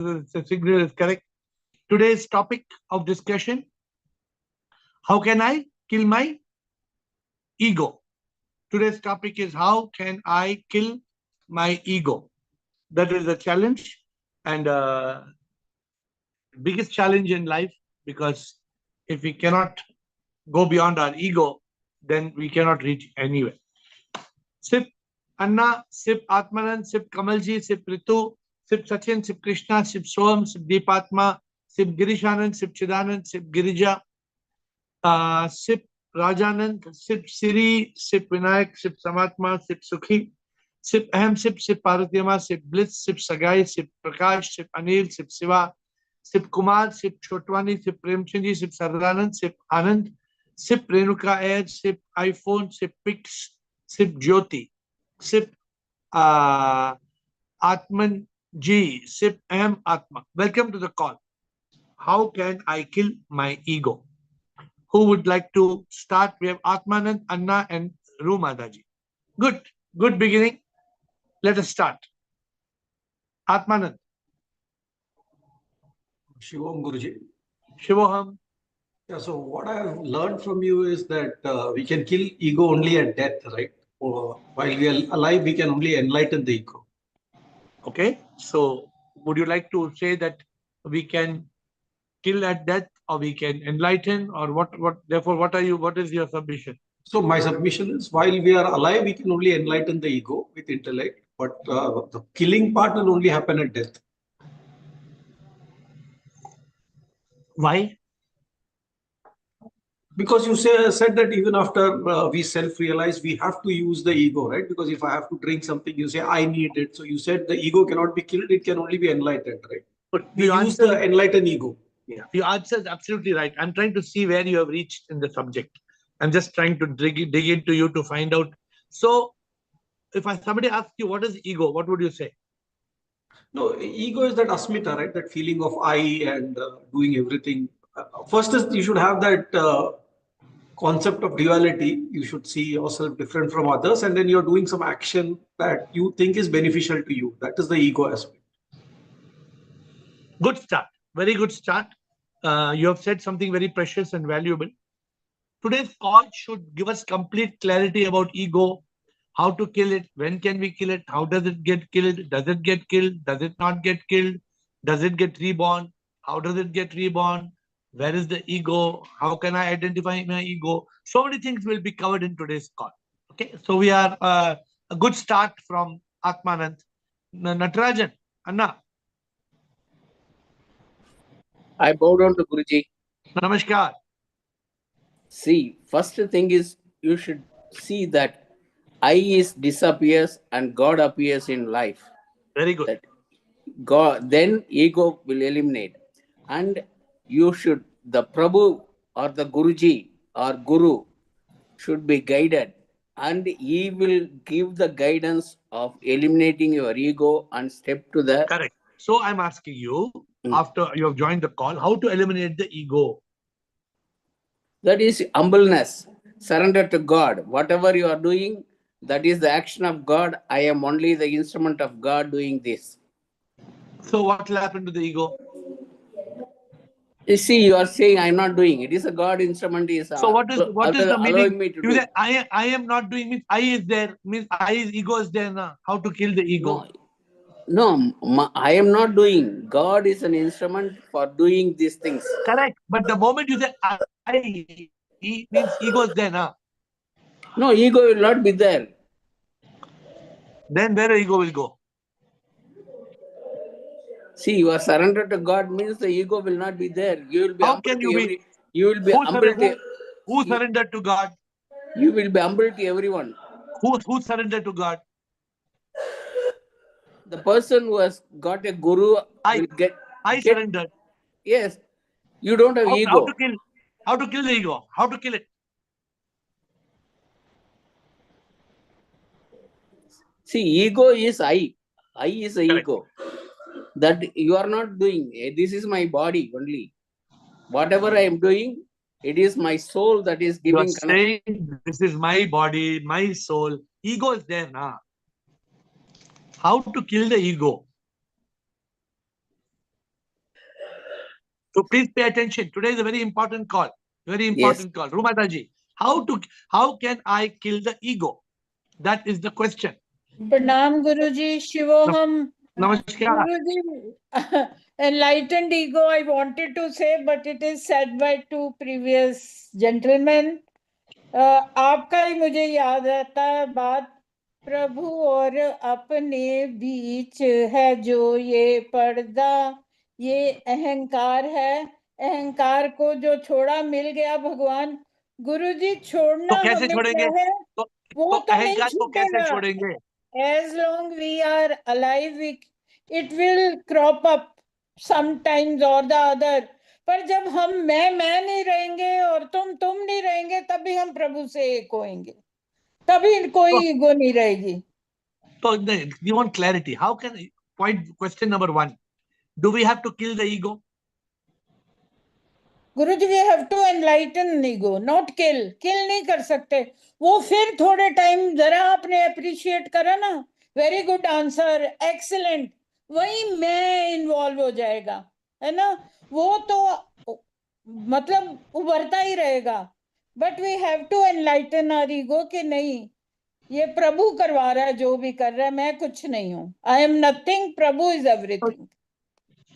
the signal is correct. Today's topic of discussion: how can I kill my ego? Today's topic is how can I kill my ego? That is a challenge and biggest challenge in life, because if we cannot go beyond our ego, then we cannot reach anywhere. Sip Anna, Sip Atmanand, Sip Kamalji, Sip Ritu, Sip Sachin, Sip Krishna, Sip Soham, Sip Deepatma, Sip Girishanand, Sip Chidanand, Sip Girija, Sip Rajanand, Sip Siri, Sip Vinayak, Sip Samatma, Sip Sukhi, Sip Ahem, Sip Paratyama, Sip Bliss, Sip Sagai, Sip Prakash, Sip Anil, Sip Siva, Sip Kumar, Sip Chotwani, Sip Premchandji, Sip Sardanand, Sip Anand, Sip Renuka Air, Sip iPhone, Sip Pix, Sip Jyoti, Sip Atman G, Sip M Atma. Welcome to the call. How can I kill my ego? Who would like to start? We have Atmanand, Anna, and Rumadaji. Good beginning. Let us start. Atmanand. Shivam Guruji. Shivoham. Yeah, so what I have learned from you is that we can kill ego only at death, right? Or while we are alive, we can only enlighten the ego. Okay. So would you like to say that we can kill at death, or we can enlighten, or what? Therefore, what is your submission? So my submission is, while we are alive, we can only enlighten the ego with intellect, but the killing part will only happen at death. Why? Because you said that even after we self-realize, we have to use the ego, right? Because if I have to drink something, you say, I need it. So you said the ego cannot be killed, it can only be enlightened, right? But we use the enlightened ego. Yeah, your answer is absolutely right. I'm trying to see where you have reached in the subject. I'm just trying to dig into you to find out. So if somebody asks you, what is ego? What would you say? No, ego is that asmita, right? That feeling of I and doing everything. First is you should have that concept of duality. You should see yourself different from others, and then you're doing some action that you think is beneficial to you. That is the ego aspect. Good start. Very good start. You have said something very precious and valuable. Today's call should give us complete clarity about ego, how to kill it, when can we kill it, how does it get killed, does it get killed, does it not get killed, does it get reborn, how does it get reborn, where is the ego, how can I identify my ego? So many things will be covered in today's call. Okay, so we are a good start from Atmanand. Natarajan, Anna. I bow down to Guruji. Namaskar. See, first thing is you should see that I is disappears and God appears in life. Very good. That God, then ego will eliminate. And you should, the Prabhu or the Guruji or Guru should be guided, and he will give the guidance of eliminating your ego and step to the... Correct. So I'm asking you, after you have joined the call, how to eliminate the ego? That is humbleness, surrender to God. Whatever you are doing, that is the action of God. I am only the instrument of God doing this. So what will happen to the ego? You see, you are saying I am not doing. It is a God instrument. So what is the meaning? Me to you do. Say, I am not doing, means I is there, means ego is there now. How to kill the ego? No, I am not doing. God is an instrument for doing these things. Correct. But the moment you say I, means ego is there now. No, ego will not be there. Then where the ego will go? See, you are surrendered to God means the ego will not be there. You will be How humble can to you every. You will be humble to. Who surrendered to God? You will be humble to everyone. Who surrendered to God? The person who has got a guru will get. I surrendered. Yes, you don't have ego. How to kill the ego? How to kill it? See, ego is I. I is the ego. That you are not doing. This is my body only. Whatever I am doing, it is my soul that is giving. You are saying this is my body, my soul. Ego is there now. How to kill the ego? So please pay attention. Today is a very important call. Very important call. Rumataji, how can I kill the ego? That is the question. Pranam Guruji, Shivoham. Namaskar. Guruji, enlightened ego, I wanted to say, but it is said by two previous gentlemen. आपका ही मुझे याद आता है बात, प्रभु और अपने बीच है जो ये पर्दा, ये अहंकार है, अहंकार को जो छोड़ा मिल गया भगवान। गुरुजी छोड़ना तो कैसे हमें छोड़ेंगे? क्या है, तो वो तो नहीं अहंकार को कैसे छूटेगा। छोड़ेंगे? As long we are alive, it will crop up sometimes or the other. पर जब हम मैं नहीं रहेंगे और तुम नहीं रहेंगे, तभी हम प्रभु से एक होएंगे, तभी कोई ईगो नहीं रहेगी। So you want clarity. How can question number 1? Do we have to kill the ego? Guruji, we have to enlighten ego, not kill. Kill नहीं कर सकते। वो फिर थोड़े टाइम जरा आपने अप्रिशिएट करा ना, वेरी गुड आंसर, एक्सीलेंट, वही मैं इन्वॉल्व हो जाएगा, है ना। वो तो मतलब उभरता ही रहेगा। But we have to enlighten our ego कि नहीं, ये प्रभु करवा रहा है, जो भी कर रहा है, मैं कुछ नहीं हूँ। I am nothing, Prabhu is everything.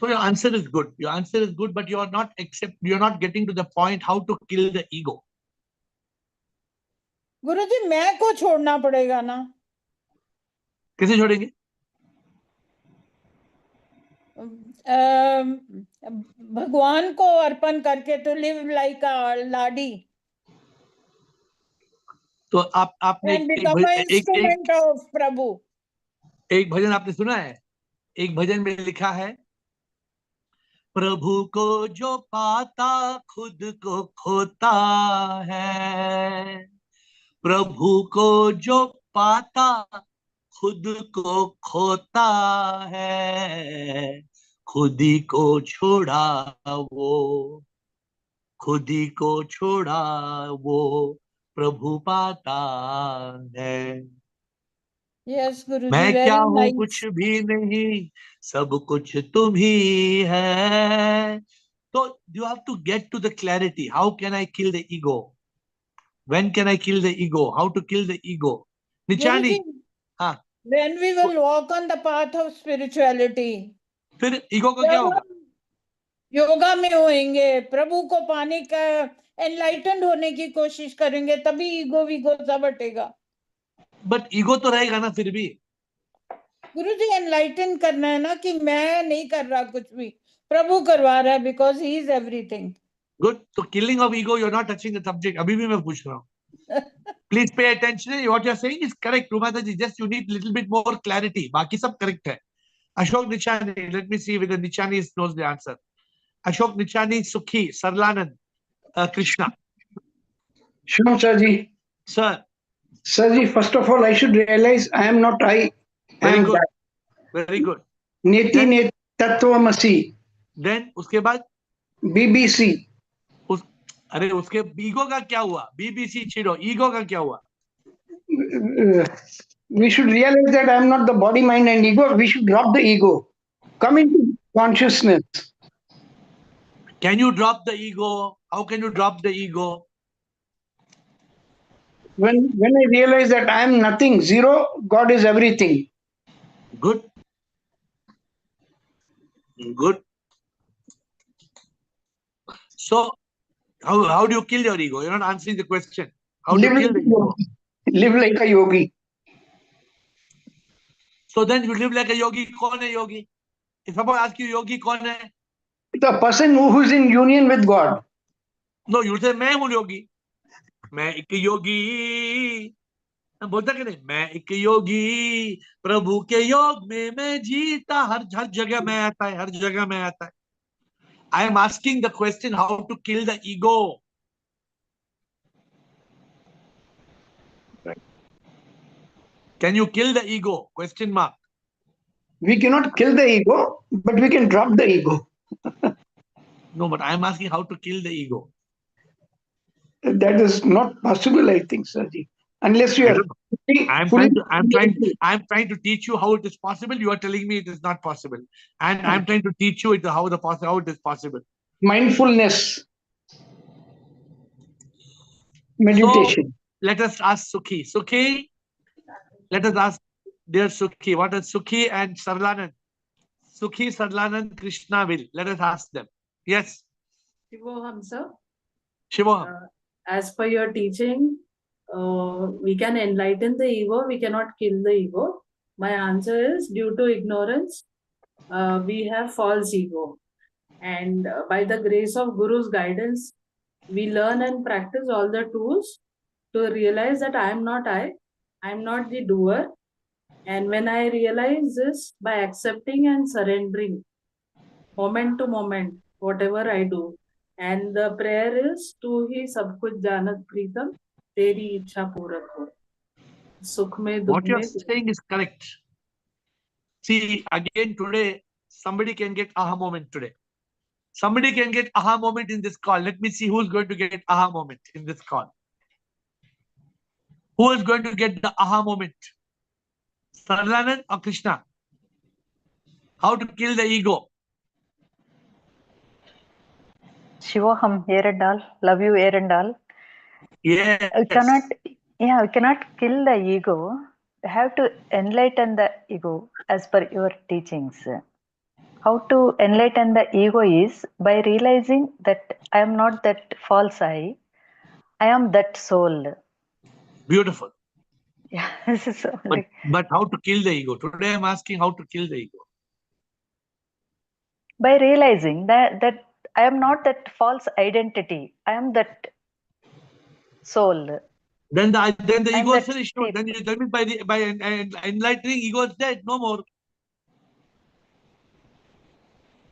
So your answer is good. Your answer is good, but you are not getting to the point how to kill the ego. गुरुजी, मैं को छोड़ना पड़ेगा ना। कैसे छोड़ेंगे? भगवान को अर्पण करके, तो लिव लाइक अ लाडी, तो आपने इंस्ट्रूमेंट ऑफ प्रभु। एक भजन आपने सुना है? एक भजन में लिखा है, प्रभु को जो पाता खुद को खोता है, प्रभु को जो पाता खुद को खोता है, खुद ही को छोड़ा वो, खुद ही को छोड़ा वो प्रभु पाता है। यस गुरुजी, मैं वेरी क्या हूँ नाइस। कुछ भी नहीं, सब कुछ तुम ही है। तो you have to get to the clarity. How can I kill the ego? When can I kill the ego? How to kill the ego? Nichani, हाँ, when we will walk on the path of spirituality, फिर ego का क्या होगा? योगा में होएंगे, प्रभु को पाने का, enlightened होने की कोशिश करेंगे, तभी ईगो वीगो सब हटेगा। बट ईगो तो रहेगा ना फिर भी। गुरुजी, एनलाइटन करना है ना कि मैं नहीं कर रहा कुछ भी, प्रभु करवा रहा है, because he is everything. Good. तो killing of ego, you are not touching the subject. अभी भी मैं पूछ रहा हूँ। Please pay attention, what you are saying is correct Rumada ji, just you need little bit more clarity, बाकी सब करेक्ट है। Ashok Nichani, let me see whether Nichani knows the answer. Ashok Nichani, Sukhi, Sarlanand, Krishna. Sure, Sirji. Sir. Sirji, first of all, I should realize I am not I. Very good. Very good. Neti net tatvamasi. Then उसके बाद BBC. अरे उसके ego का क्या हुआ? BBC छिड़ो, ego का क्या हुआ? We should realize that I am not the body, mind, and ego. We should drop the ego. Come into consciousness. Can you drop the ego? How can you drop the ego? When I realize that I am nothing, zero, God is everything. Good. Good. So, how do you kill your ego? You're not answering the question. How do you kill the ego? Live like a yogi. So then you live like a yogi. कौन है yogi? If someone asks you yogi कौन है? The person who is in union with God. No, you say मैं हूँ योगी. मैं एक योगी. बोलता कि नहीं, मैं एक योगी, प्रभु के योग में मैं जीता, हर जगह मैं आता है, हर जगह मैं आता है. I am asking the question how to kill the ego. Right. Can you kill the ego? Question mark. We cannot kill the ego, but we can drop the ego. No, but I am asking how to kill the ego. That is not possible, I think, Sirji. Unless you are. I'm trying to teach you how it is possible. You are telling me it is not possible, and I'm trying to teach you how it is possible. Mindfulness, So meditation. let us ask Sukhi. Sukhi, let us ask dear Sukhi. What is Sukhi and Sarlanand? Sukhi, Sarlanand, Krishna will. Let us ask them. Yes, Shivoham, sir. Shivoham. As per your teaching, we can enlighten the ego, we cannot kill the ego. My answer is due to ignorance, we have false ego. And by the grace of Guru's guidance, we learn and practice all the tools to realize that I am not the doer. And when I realize this, by accepting and surrendering, moment to moment, whatever I do, and the prayer is tu hi sab kuch janat Pritam, teri ichha purat ho. Sukh mein, What dukh you're mein. saying is correct. See, again today, somebody can get aha moment today. Somebody can get aha moment in this call. Let me see who's going to get aha moment in this call. Who is going to get the aha moment? Sarlanand or Krishna? How to kill the ego? Shivoham, AiR and all. Love you, AiR and all. Yes. We cannot kill the ego. We have to enlighten the ego as per your teachings. How to enlighten the ego is by realizing that I am not that false I am that soul. Beautiful. Yeah, this is only. But how to kill the ego? Today I'm asking how to kill the ego. By realizing that I am not that false identity. I am that soul. Then the I'm ego is that finished. No? state. Then you tell me by enlightening, ego is dead. No more.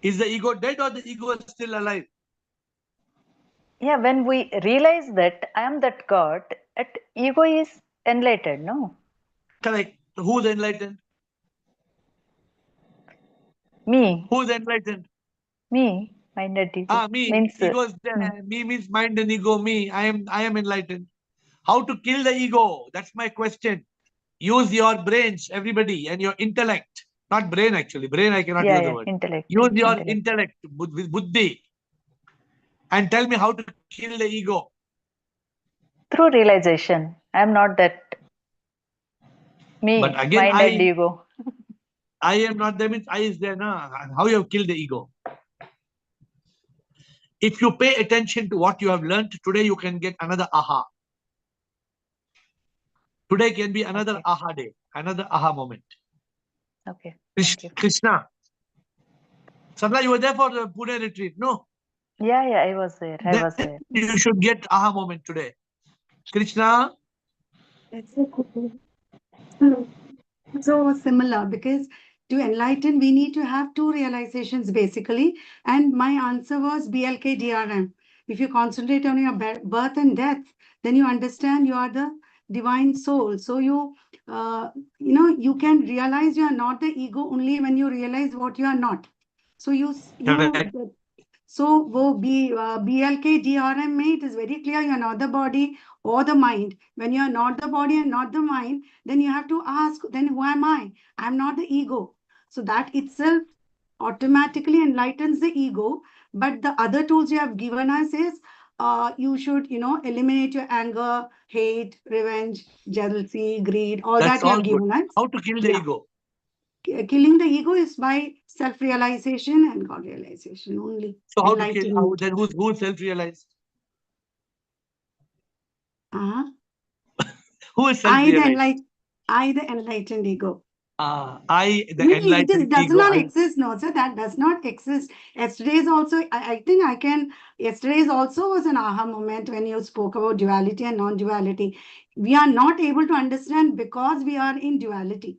Is the ego dead or the ego is still alive? Yeah, when we realize that I am that God, that ego is enlightened, no? Correct. Who's enlightened? Me, Who's enlightened? minded ego. Me. Means, Ego is there. Me means mind and ego. Me. I am enlightened. How to kill the ego? That's my question. Use your brains, everybody, and your intellect. Not brain, actually. Brain, I cannot use the word. intellect. Use your intellect with buddhi. And tell me how to kill the ego. Through realization, I am not that me, But again, mind and ego. I am not there means I is there. Na? How you have killed the ego? If you pay attention to what you have learned today, you can get another aha. Today can be another aha day, another aha moment. Okay. Thank you. Krishna. Sarla, you were there for the Pune retreat, no? Yeah, I was there. You should get aha moment today. Krishna. It's so similar because to enlighten, we need to have two realizations basically. And my answer was BLK DRM. If you concentrate on your birth and death, then you understand you are the divine soul. So you can realize you are not the ego only when you realize what you are not. So so BLK DRM में it is very clear you are not the body or the mind. When you are not the body and not the mind, then you have to ask, then who am I? I am not the ego. So that itself automatically enlightens the ego. But the other tools you have given us is you should, eliminate your anger, hate, revenge, jealousy, greed, all That's that you all have good. given us. How to kill the ego? Killing the ego is by self-realization and God-realization only. So how to kill? Then who's self-realized? Who is self-realized? I, the enlightened ego. It does not exist, no, sir. That does not exist. Yesterday's also, yesterday's also was an aha moment when you spoke about duality and non-duality. We are not able to understand because we are in duality.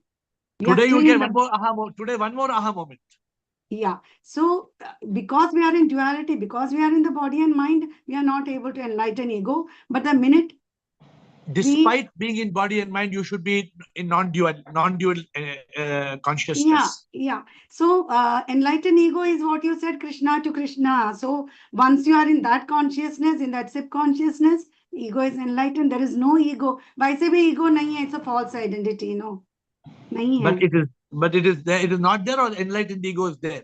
Today you get one more aha moment. Today one more aha moment. Yeah. So because we are in duality, because we are in the body and mind, we are not able to enlighten ego. But the minute despite being in body and mind, you should be in non-dual consciousness. Yeah. So enlightened ego is what you said, Krishna to Krishna. So once you are in that consciousness, in that subconsciousness, ego is enlightened. There is no ego. Why say ego nahi hai? It's a false identity, no. Nahi hai. But it is there. It is not there, or enlightened ego is there.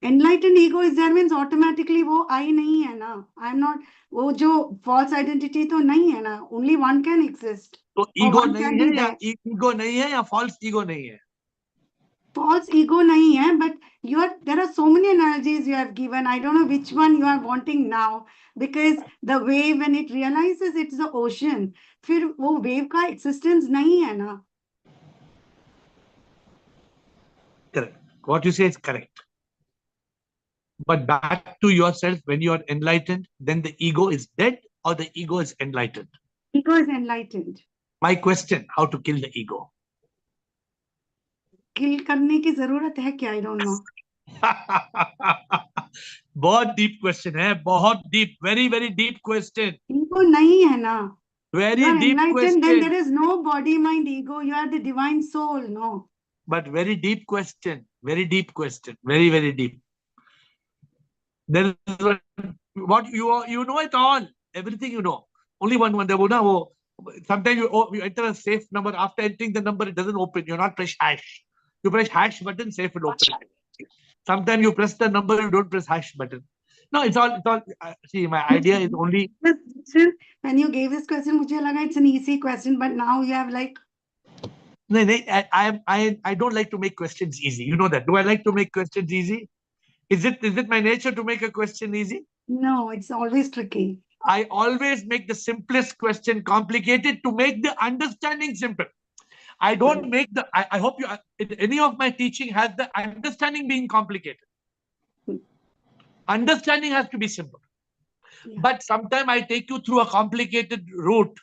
Enlightened ego is there means automatically वो I नहीं है ना. I'm not, वो जो false identity तो नहीं है ना. Only one can exist. तो Or ईगो one नहीं can है be या there. ईगो नहीं है या फॉल्स ईगो नहीं है? False ego nahi hai, but there are so many analogies you have given. I don't know which one you are wanting now, because the wave, when it realizes it's the ocean, फिर वो wave का existence नहीं है ना. Correct. What you say is correct. But back to yourself, when you are enlightened, then the ego is dead or the ego is enlightened? Ego is enlightened. My question, how to kill the ego? Kill करने की जरूरत है क्या? I don't know. बहुत deep question है, बहुत deep, very very deep question. Ego nahi hai na. You Very are deep enlightened, then there question. is no body, mind, ego. You are the divine soul. No. But very deep question. Very deep question. Very very deep. There is what you know it all. Everything you know. Only one there would know. Sometimes you enter a safe number. After entering the number, it doesn't open. You're not press hash. You press hash button, safe will open. Sometimes you press the number, you don't press hash button. No, it's all. See, my idea is only. When you gave this question, मुझे लगा it's an easy question, but now you have like. No, I don't like to make questions easy. You know that. Do I like to make questions easy? Is it my nature to make a question easy? No, it's always tricky. I always make the simplest question complicated to make the understanding simple. I don't make the. I hope any of my teaching has the understanding being complicated. Understanding has to be simple. Yeah. But sometimes I take you through a complicated route.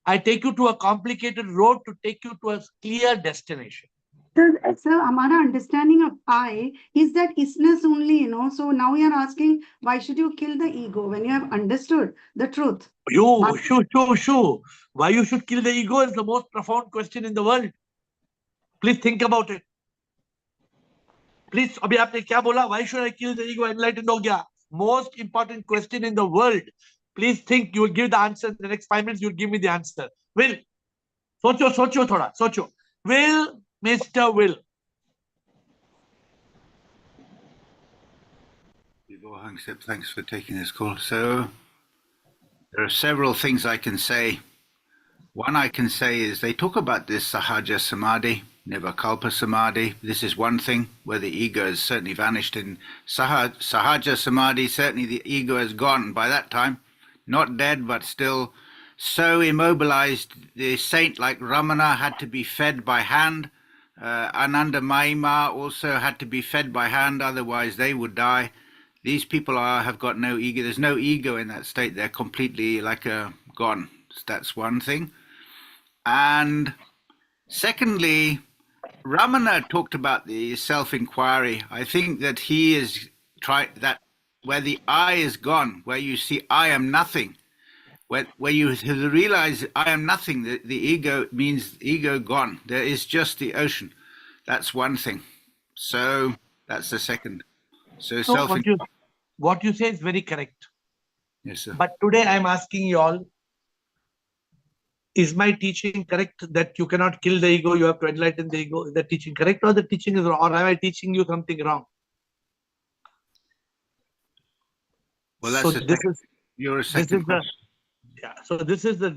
I take you to a complicated road to take you to a clear destination. So हमारा understanding of I is that isness only, you know. So now you're asking, why should you kill the ego when you have understood the truth? Shoo. Why you should kill the ego is the most profound question in the world. Please think about it. Please, अभी आपने क्या बोला? Why should I kill the ego? Enlightened हो गया. Most important question in the world. Please think. You will give the answer in the next 5 minutes. You'll give me the answer. Will, सोचो थोड़ा, सोचो. Will, Mr. Will. Thanks for taking this call. So there are several things I can say. One I can say is they talk about this Sahaja Samadhi, Nirvikalpa Samadhi. This is one thing where the ego has certainly vanished. In Sahaja Samadhi, certainly the ego has gone by that time. Not dead, but still so immobilized. The saint like Ramana had to be fed by hand. Ananda Mahima also had to be fed by hand, otherwise they would die. These people have got no ego. There's no ego in that state. They're completely gone. That's one thing. And secondly, Ramana talked about the self-inquiry. I think that he is that where the I is gone, where you see I am nothing, where you realize I am nothing, the ego means ego gone. There is just the ocean. That's one thing. So that's the second. So what you say is very correct. Yes, sir. But today I'm asking you all, is my teaching correct that you cannot kill the ego, you have to enlighten the ego? Is that teaching correct or the teaching is wrong? Or am I teaching you something wrong? Well, that's so your second question. So this is the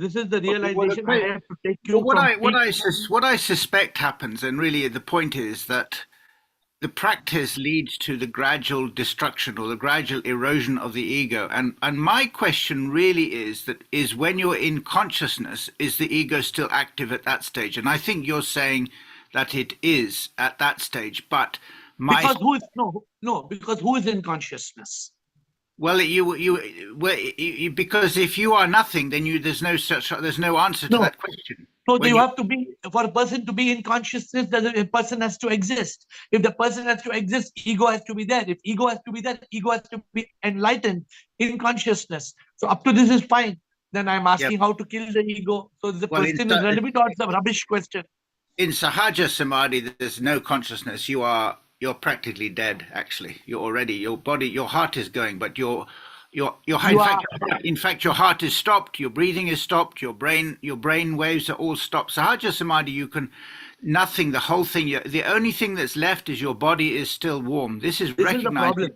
realization I have to take you. What I suspect happens, and really the point is that the practice leads to the gradual destruction or the gradual erosion of the ego. And my question really is when you're in consciousness, is the ego still active at that stage? And I think you're saying that it is at that stage. But because who is in consciousness? Well, because if you are nothing, then there's no answer to that question. So you have to be, for a person to be in consciousness, a person has to exist. If the person has to exist, ego has to be there. If ego has to be there, ego has to be enlightened in consciousness. So up to this is fine. Then I'm asking how to kill the ego. So the question is relevant or it's a rubbish question? In Sahaja Samadhi, there's no consciousness. You're practically dead. Actually, you're already, your body, your heart is going, but in fact, your heart is stopped, your breathing is stopped, your brain waves are all stopped. Sahaja Samadhi, nothing, the whole thing. The only thing that's left is your body is still warm. This is This is the recognizing. problem.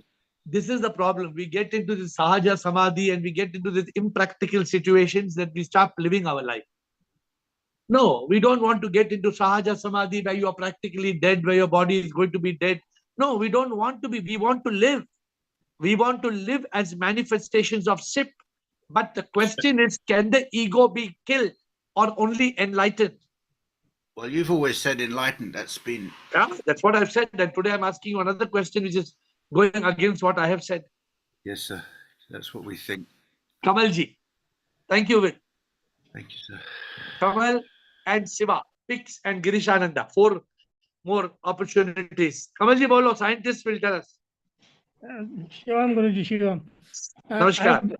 This is the problem. We get into this sahaja samadhi and we get into these impractical situations that we stop living our life. No, we don't want to get into sahaja samadhi where you are practically dead, where your body is going to be dead. No, we don't want to be. We want to live. We want to live as manifestations of SIP. But the question is, can the ego be killed or only enlightened? Well, you've always said enlightened. That's been. Yeah, that's what I've said. And today I'm asking you another question which is going against what I have said. Yes, sir. That's what we think. Kamalji. Thank you, Will. Thank you, sir. Kamal and Shiva, Pix and Girishananda. 4 more opportunities. Kamalji bolo, scientists will tell us. Shivam Guruji, Shivam. Namaskar.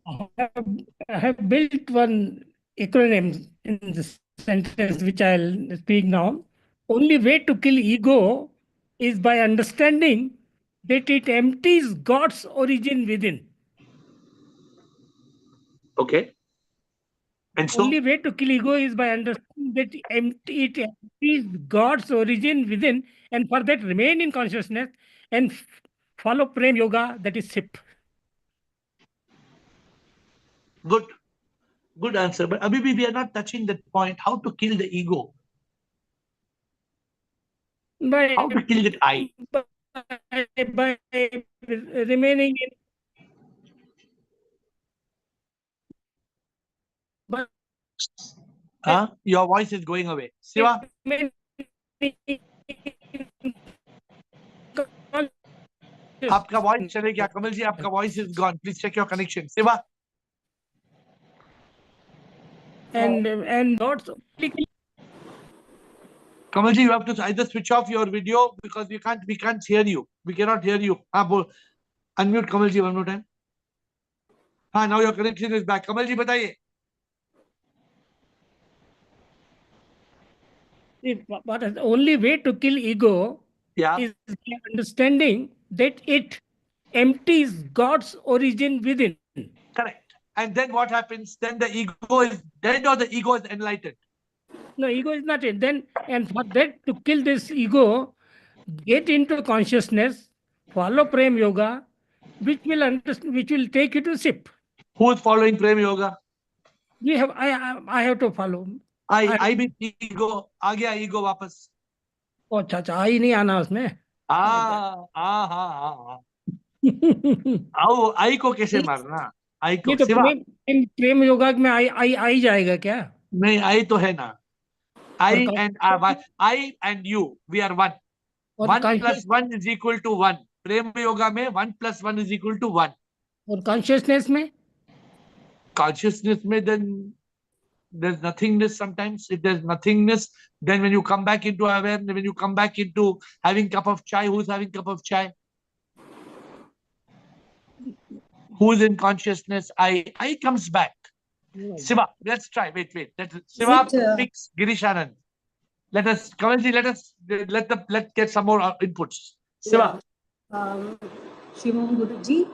I have built one acronym in this sentence which I'll speak now. Only way to kill ego is by understanding that it empties God's origin within. Okay. And so, Only way to kill ego is by understanding that it empties God's origin within, and for that remain in consciousness and follow Prem Yoga, that is SIP. good. Good answer. But Abhibi, we are not touching that point. How to kill the ego? How to kill the I? By remaining in. Your voice is going away. Shiva? आपका voice चले गया. कमल जी, आपका voice is gone. Please check your connection. Shiva? And not Kamal ji, you have to either switch off your video because we can't hear you. We cannot hear you. Unmute Kamal ji one more time. Now your connection is back. Kamal ji, बताइए. What is the only way to kill ego is understanding that it empties God's origin within. Correct. And then what happens? Then the ego is dead or the ego is enlightened? No, ego is not it. Then, and for that, to kill this ego, get into consciousness, follow Prem Yoga, which will take you to SIP. Who is following Prem Yoga? I have to follow. I mean ego. आ गया ego वापस. Oh, अच्छा, I नहीं आना उसमें. आओ I को कैसे मारना? I को. ये तो प्रेम योगा में I जाएगा क्या? नहीं, I तो है ना. I and you, we are one. 1 plus 1 is equal to 1. प्रेम योगा में 1 plus 1 is equal to 1. और consciousness में? Consciousness में then there's nothingness sometimes. If there's nothingness, then when you come back into awareness, when you come back into having cup of chai, who's having cup of chai? Who's in consciousness? I comes back. Shiva, let's try. Wait. Shiva, fix Girishanand. Let us, Kamalji, let's get some more inputs. Shiva. Shivam Guruji,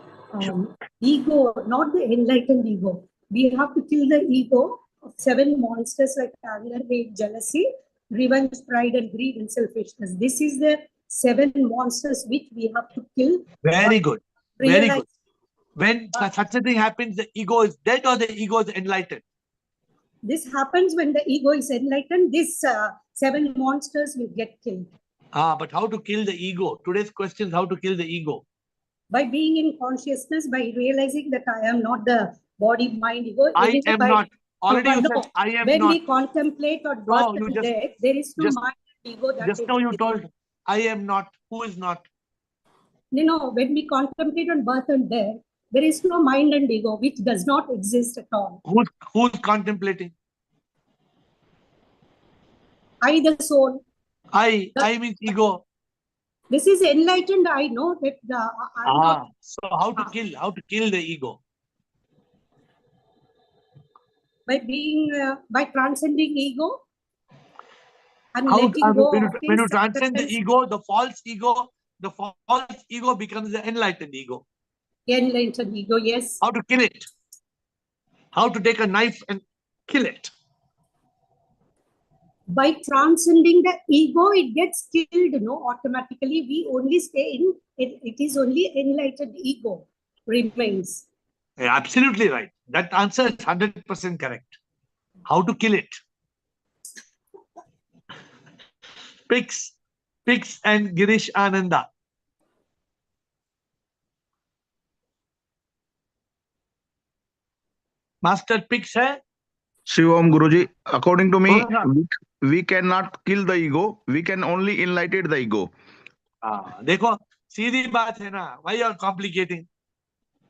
ego, not the enlightened ego. We have to kill the ego of 7 monsters like anger, hate, jealousy, revenge, pride, and greed, and selfishness. This is the 7 monsters which we have to kill. Very good. Very good. When such a thing happens, the ego is dead or the ego is enlightened? This happens when the ego is enlightened. These 7 monsters will get killed. But how to kill the ego? Today's question is how to kill the ego. By being in consciousness, by realizing that I am not the body, mind, ego. I am not. Already you said, I am when not. When we contemplate on birth and death, there is no mind and ego. Just now you told, I am not. Who is not? No, when we contemplate on birth and death, there is no mind and ego, which does not exist at all. Who's contemplating? I, the soul. I means ego. This is enlightened. I know that so how to kill the ego? By transcending ego and when you transcend the ego, the false ego becomes the enlightened ego. Enlightened ego, yes. How to kill it? How to take a knife and kill it? by transcending the ego, it gets killed, no, automatically. We only stay in it. It is only enlightened ego remains. Yeah, absolutely right. That answer is 100% correct. How to kill it? Pix and Girish Ananda. Master Pix hai? Shivam Guruji, according to me, हाँ, we cannot kill the ego. We can only enlighten the ego. देखो सीधी बात है ना. Why you are complicating?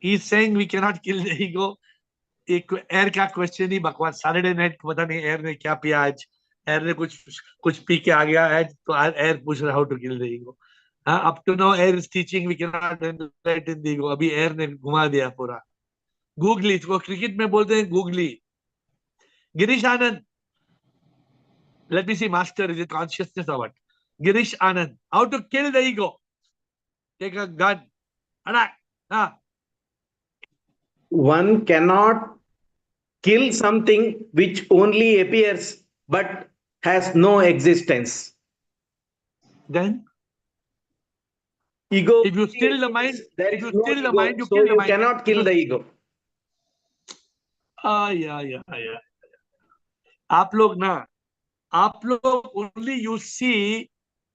He is saying we cannot kill the ego. एक air का question ही बकवास. Saturday night पता नहीं एयर ने क्या पिया आज. एयर ने कुछ पी के आ गया है तो एयर पूछ रहा how to kill the ego. Up to now air is teaching we can not enlighten the ego. अभी एयर ने घुमा दिया पूरा. गूगली, इसको क्रिकेट में बोलते हैं googly. Girish Anand, let me see, master, is it consciousness or what? Girish Anand, how to kill the ego? Take a gun. Attack. One cannot kill something which only appears but has no existence. Then? Ego. If you still the mind, there if is you no still the ego, mind, you so kill the you mind. cannot kill the ego. Yeah. आप लोग only you see,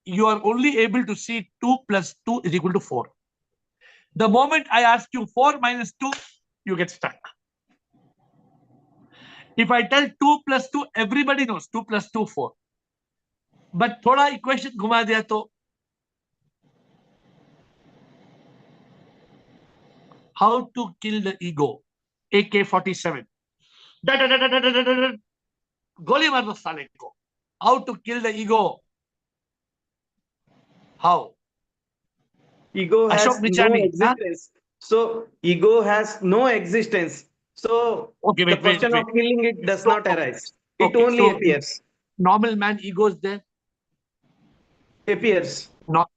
you are only able to see 2 plus 2 is equal to 4. The moment I ask you 4 minus 2, you get stuck. If I tell 2 plus 2, everybody knows 2 plus 2, 4. But थोड़ा equation घुमा दिया तो. How to kill the ego? AK-47. गोली मार दो साले को. How to kill the ego? How? Ego has Ashok no Nichani, existence. So ego has no existence. So okay, the question of killing it does not arise. It okay, only appears. Normal man ego is there? Appears. Not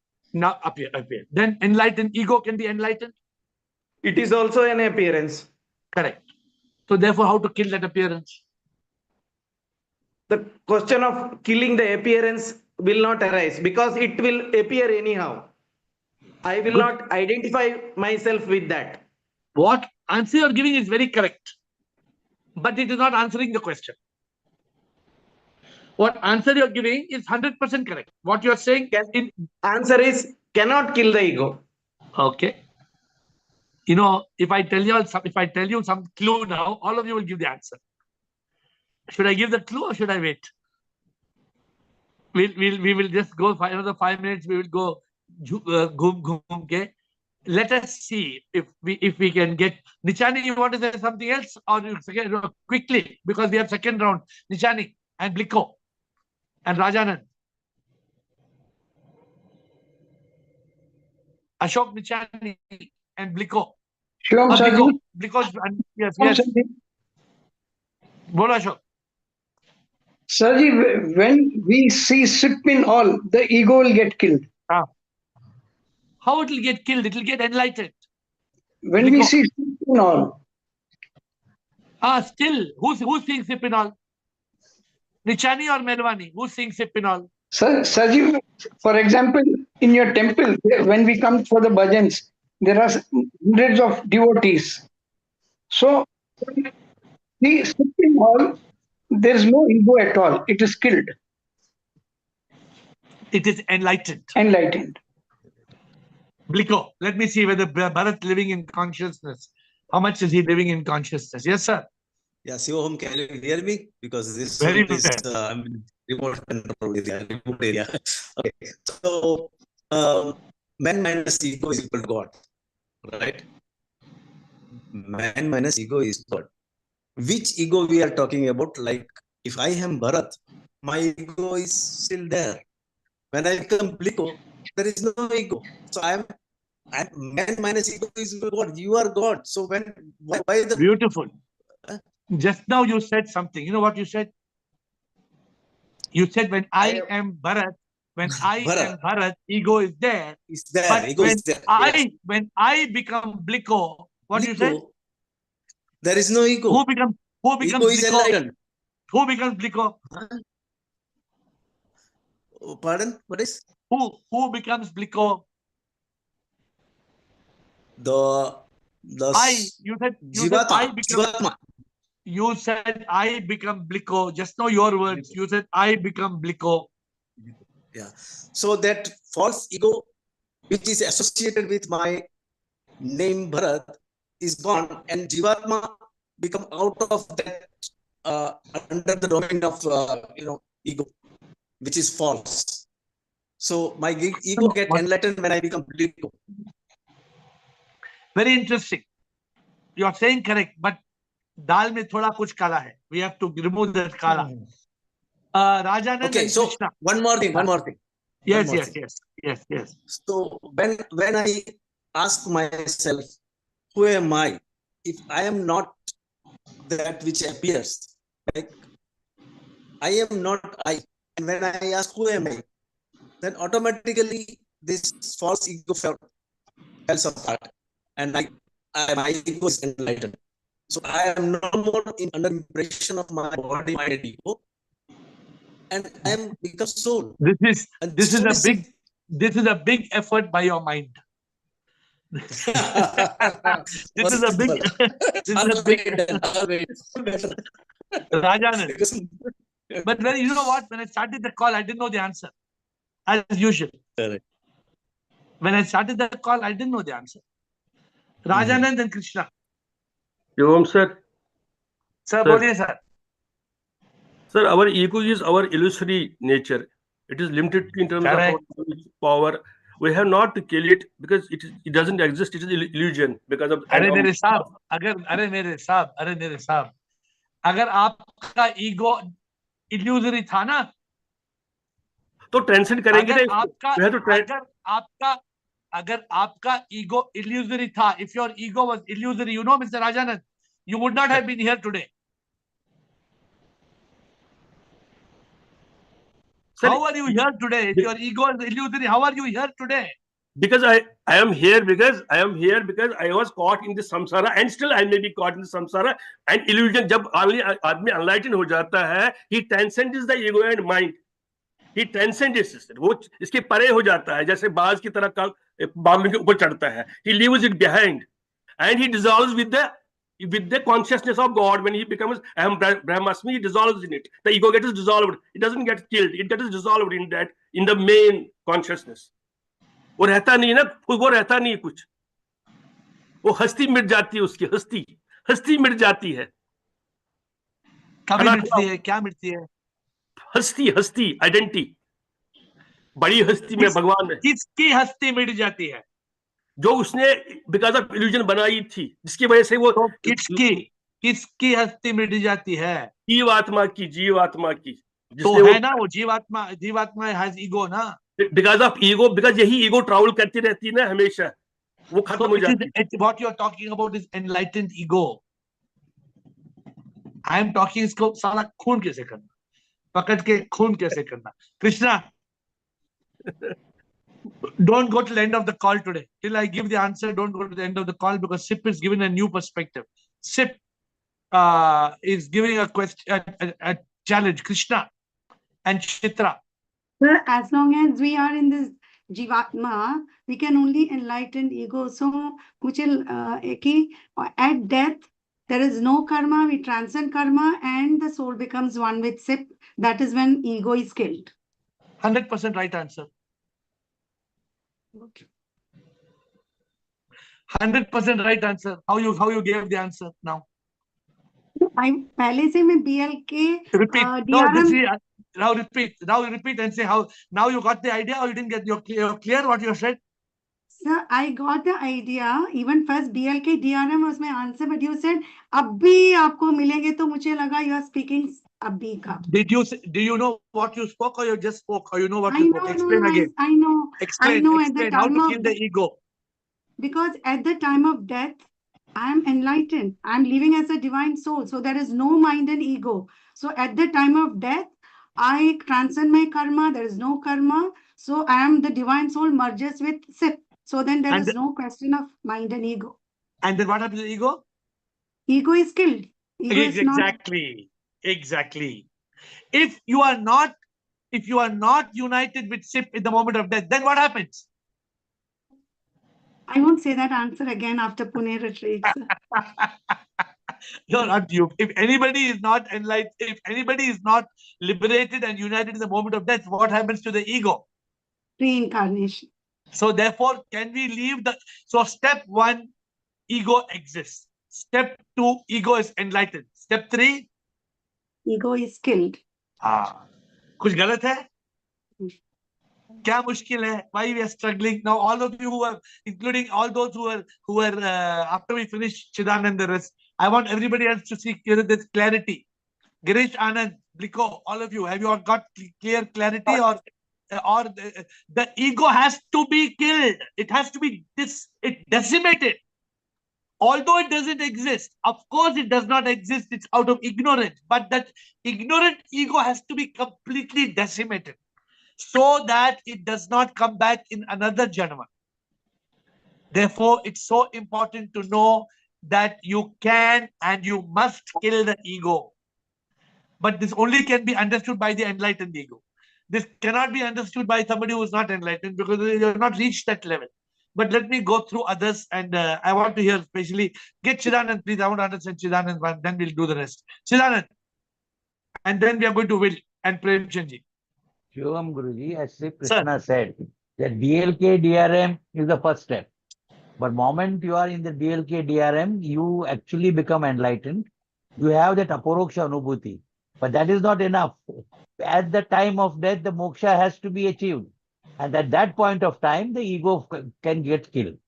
appear. Then enlightened ego can be enlightened? It is also an appearance. Correct. So therefore, how to kill that appearance? The question of killing the appearance will not arise because it will appear anyhow. I will not identify myself with that. What answer you're giving is very correct, but it is not answering the question. What answer you're giving is 100% correct. What you're saying answer is cannot kill the ego. Okay. If I tell you some clue now, all of you will give the answer. Should I give the clue or should I wait? We will just go for another 5 minutes. We will go ghum. Let us see if we can get. Nichani, you want to say something else or quickly, because we have second round. Nichani and Bliko and Rajanan. Ashok, Nichani and Bliko. Shalom, Sarji. Bliko, yes. Bola, Ashok. Sarji, when we see sip in all, the ego will get killed. How it will get killed? It will get enlightened. When we see sip in all. Still, who's seeing sip in all? Nichani or Melwani? Who's seeing sip in all? Sarji, for example, in your temple, when we come for the bhajans, there are hundreds of devotees. So, the sip in all, there is no ego at all. It is killed. It is enlightened. Enlightened. Bliko, let me see whether Bharat living in consciousness. How much is he living in consciousness? Yes, sir. Yeah, Sivoham, can you hear me? Because this Very is remote control area. Remote area. Okay. So, man minus ego is equal to God, right? Man minus ego is God. Which ego we are talking about? Like, if I am Bharat, my ego is still there. When I become Bliko, there is no ego. So I'm man minus ego is God. You are God. So why the beautiful? Just now you said something. You know what you said? You said when I am Bharat, when I am Bharat, ego is there. Is there. But Ego is there. When I become Bliko, what you said? There is no ego. Who becomes ego is Bliko? enlightened. Who becomes Bliko? Pardon? What is? Who becomes Bliko? The I. You said I Jivatma. become. Jivatma. You said I become Bliko. Just know your words. You said I become Bliko. Yeah. So that false ego, which is associated with my name Bharat, is gone, and Jivatma become out of that under the domain of ego, which is false. So my ego get enlightened when I become Bliko. Very interesting. You are saying correct, but dal mein thoda kuch kala hai. We have to remove that kala. Rajanand Okay, and so Krishna. one more thing. Yes. So when I ask myself, who am I? If I am not that which appears, like I am not I, and when I ask who am I, then automatically this false ego falls apart, and my ego is enlightened. So I am no more under impression of my body, mind, ego, and I am become soul. This is a big effort by your mind. This is a big Rajanand. But when you know what, when I started the call, I didn't know the answer, as usual. Correct. When I started the call, I didn't know the answer. Rajanand and Krishna. Om sir. Sir, boliye sir. Sir, our ego is our illusory nature. It is limited in terms of our power. We have not to kill it because it doesn't exist. It is illusion because of. अरे मेरे साहब, अगर आपका ego illusory था ना, तो transcend करेंगे ना. अगर आपका ईगो इल्यूजरी था, if your ego was illusory, you know, Mr. Rajanand, you would not have been here today. Sir, how are you here today? If your ego is illusory, how are you here today? Because I am here because I was caught in the samsara, and still I may be caught in the samsara and illusion. जब आदमी enlightened हो जाता है, he transcends the ego and mind. He transcends it. वो इसके परे हो जाता है, जैसे बाज की तरह बादलों के ऊपर चढ़ता है. He leaves it behind, and he dissolves with the consciousness of God. When he becomes Aham Brahmasmi, he dissolves in it. The ego gets dissolved. It doesn't get killed. It gets dissolved in the main consciousness. वो रहता नहीं ना, वो रहता नहीं कुछ. वो हस्ती मिट जाती है, उसकी हस्ती मिट जाती है. कभी मिटती है? क्या मिटती है? हस्ती आइडेंटिटी. बड़ी हस्ती में भगवान है. किसकी हस्ती मिट जाती है? जो उसने बिकॉज ऑफ इल्यूजन बनाई थी, जिसकी वजह से वो. तो किसकी हस्ती मिट जाती है? जीवात्मा की. तो है ना वो जीवात्मा हैज ईगो ना. बिकॉज ऑफ ईगो, बिकॉज यही ईगो ट्रैवल करती रहती है ना हमेशा, वो खत्म हो जाती है. What you are talking about is enlightened ego. I am talking इसको साला खून कैसे करना, पकड़ के खून कैसे करना. Krishna, don't go to the end of the call today. Till I give the answer, don't go to the end of the call, because SIP is giving a new perspective. SIP is giving a question, a challenge. Krishna and Chitra. Sir, as long as we are in this Jivatma, we can only enlighten ego. So, at death, there is no karma, we transcend karma, and the soul becomes one with SIP. That is when ego is killed. 100% right answer. Okay. 100% right answer. How you gave the answer now? I पहले से मैं BLK repeat. DRM. Now repeat and say how now you got the idea, or you didn't get your clear what you said. Sir, I got the idea. Even first BLK DRM was my answer, but you said अभी आपको मिलेंगे, तो मुझे लगा you are speaking अभी का. Do you know what you spoke, or you just spoke, or you know what I you know, spoke? Explain again. I know. Explain at the how time to of kill the ego. Because at the time of death, I am enlightened. I am living as a divine soul. So there is no mind and ego. So at the time of death, I transcend my karma. There is no karma. So I am the divine soul merges with SIP. So then there is no question of mind and ego. And then what happens to the ego? Ego is killed. Ego is exactly. If you are not if you are not united with SIP in the moment of death, then what happens? I won't say that answer again after Pune retreats. No, not you. If anybody is not enlightened, if anybody is not liberated and united in the moment of death, what happens to the ego? Reincarnation. So therefore, can we leave the... So step 1, ego exists. Step 2, ego is enlightened. Step 3, ego is killed. कुछ गलत है? क्या मुश्किल है? Why we are struggling now? All of you who are, including all those who were after we finish Chidan and the rest, I want everybody else to see this clarity. Girish, Anand, Bliko, all of you, have you all got clear clarity, or the ego has to be killed? It has to be decimated. Although it doesn't exist, of course it does not exist, it's out of ignorance, but that ignorant ego has to be completely decimated so that it does not come back in another janma. Therefore, it's so important to know that you can and you must kill the ego. But this only can be understood by the enlightened ego. This cannot be understood by somebody who is not enlightened, because they have not reached that level. But let me go through others, and I want to hear especially, get Chidanand, please. I want to understand Chidanand one, then we'll do the rest. Chidanand. And then we are going to Will and Premchandji. Shivam Guruji, as Sri Krishna said, that DLK DRM is the first step. But moment you are in the DLK DRM, you actually become enlightened. You have that aporoksha anubhuti. But that is not enough. At the time of death, the moksha has to be achieved. And at that point of time, the ego can get killed.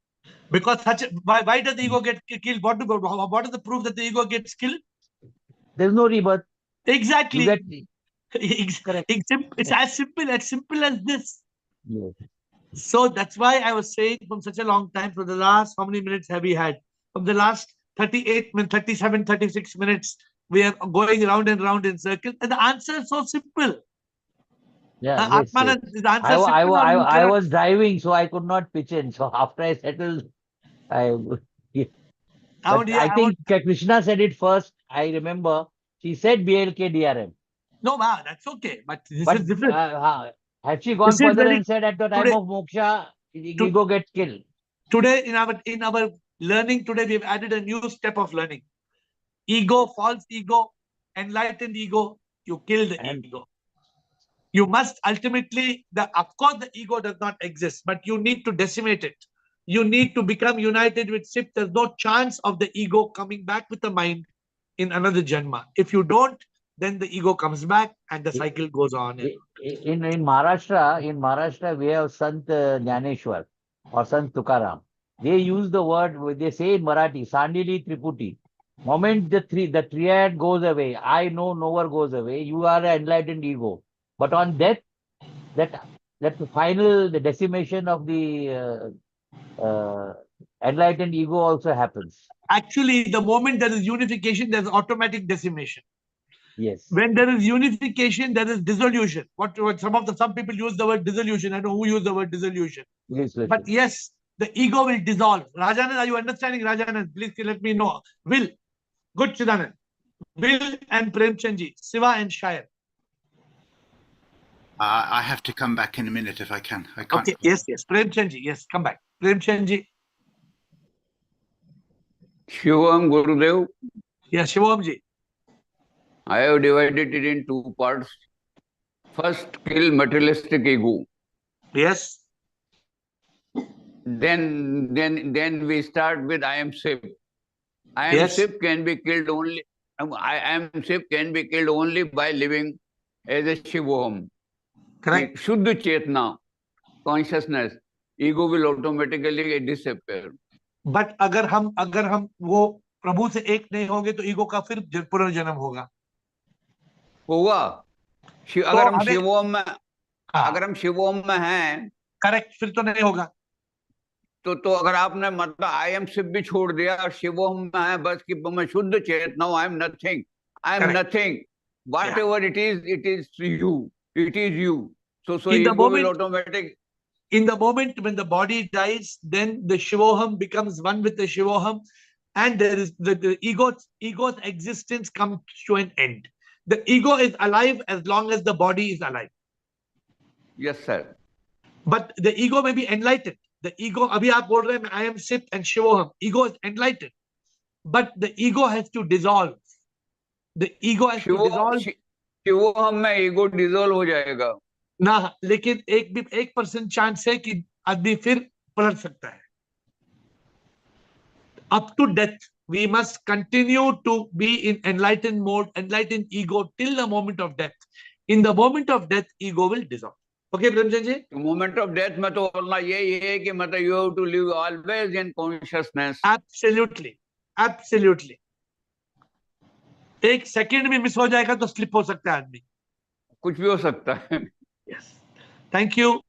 Because why does the ego get killed? What is the proof that the ego gets killed? There's no rebirth. Exactly. It's as simple as this. Yes. So that's why I was saying from such a long time, for the last, how many minutes have we had? From the last 38 minutes, 37, 36 minutes, we are going round and round in circles. And the answer is so simple. Yeah, Atmanand, yes. the answer I was driving, so I could not pitch in. So after I settled, I think Krishna said it first. I remember she said BLK DRM. No, that's okay. But this is different. Had she gone further and said at the time of moksha, ego gets killed? Today, in our learning today, we have added a new step of learning. Ego, false ego, enlightened ego, you kill the ego. You must ultimately, of course, the ego does not exist, but you need to decimate it. You need to become united with SIP. There's no chance of the ego coming back with the mind in another janma. If you don't, then the ego comes back and the cycle goes on. In Maharashtra, we have Sant Jnaneshwar or Sant Tukaram. They use the word, they say in Marathi, Sandili Triputi. Moment the triad goes away, I know, knower goes away, you are an enlightened ego. But on death, that the decimation of the enlightened ego also happens. Actually, the moment there is unification, there's automatic decimation. Yes. When there is unification, there is dissolution. Some people use the word dissolution. I don't know who used the word dissolution. Yes, but yes, the ego will dissolve. Rajanand, are you understanding? Rajanand, please let me know. Will. Good, Chidanand. Will and Premchandji. Siva and Shayar. I have to come back in a minute if I can. I can't. Okay, yes. Premchandji, yes, come back. Premchandji. Shivam Gurudev. Yes, Shivamji. I have divided it in two parts. First, kill materialistic ego. Yes. Then we start with I am SIP. I am SIP can be killed only. I am SIP can be killed only by living as a Shivoham. Correct. Shuddha Chetna, consciousness, ego will automatically disappear. But अगर हम वो प्रभु से एक नहीं होंगे तो ego का फिर पुनर्जन्म होगा. अगर हम शिवोम में हैं, करेक्ट, फिर तो नहीं होगा. तो अगर आपने मतलब आई एम सिप भी छोड़ दिया और शिवोम में है, बस कि मैं शुद्ध चेतना हूं, I am nothing, whatever it is you, it is you. So ego will automatic. In the moment when the body dies, then the Shivoham becomes one with the Shivoham, and there is the ego's existence comes to an end. The ego is alive as long as the body is alive. Yes, sir. But the ego may be enlightened. The ego, abhi aap bol rahe hain, I am Sip and Shivoham. Ego is enlightened. But the ego has to dissolve. The ego has to dissolve. शिवोहम में ego dissolve हो जाएगा. ना, लेकिन एक 1% chance है कि आदमी फिर पलट सकता है. Up to death, we must continue to be in enlightened mode, enlightened ego till the moment of death. In the moment of death, ego will dissolve. Okay, Brahmachan ji? The moment of death में तो बोलना यही है कि मतलब you have to live always in consciousness. Absolutely, absolutely. एक second में miss हो जाएगा तो स्लिप हो सकता है आदमी. कुछ भी हो सकता है. Yes. Thank you.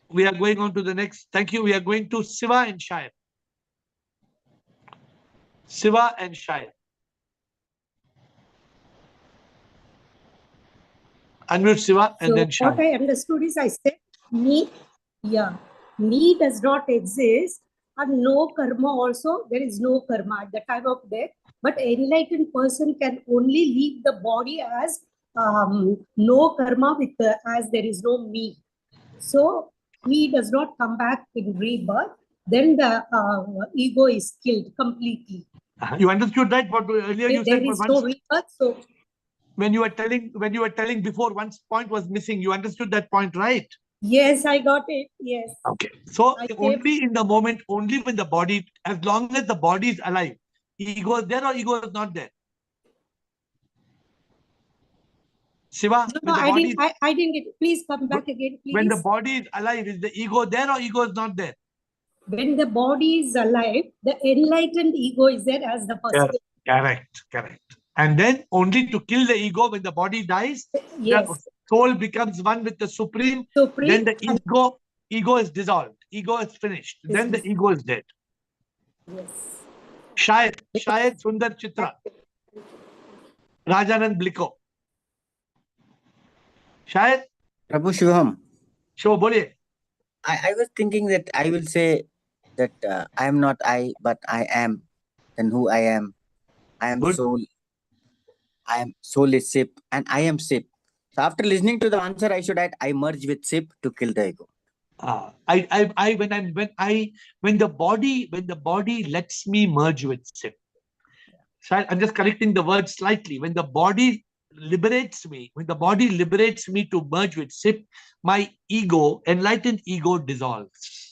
We are going on to the next. Thank you. We are going to Siva and Shire. Siva and Shire. Unmute Siva and then Shire. What I understood is I said me does not exist, and no karma also. There is no karma at the time of death. But enlightened person can only leave the body as no karma as there is no me. So he does not come back in rebirth. Then the ego is killed completely. You understood right? What earlier you There said. is no rebirth. So when you were telling before, one point was missing. You understood that point, right? yes, I got it. Yes. Okay. So only in the moment, only when the body, as long as the body is alive, ego is there or ego is not there? Siva, No, I didn't get it. Please come back again, please. When the body is alive, is the ego there or ego is not there? When the body is alive, the enlightened ego is there as the first. Correct. And then only to kill the ego when the body dies, yes, the soul becomes one with the Supreme. Then the ego is dissolved. Ego is finished. Then the ego is dead. Yes. Shayad Sundar Chitra. Rajanand Bliko. Shayad. Prabhu Shivam. Shivo, boliye. I was thinking that I will say that I am not I, but I am. Then who I am. I am soul. I am soul is Sip, and I am Sip. So after listening to the answer, I should add I merge with Sip to kill the ego. When the body lets me merge with Sip. So I'm just correcting the word slightly. When the body liberates me to merge with Sip, my ego, enlightened ego, dissolves.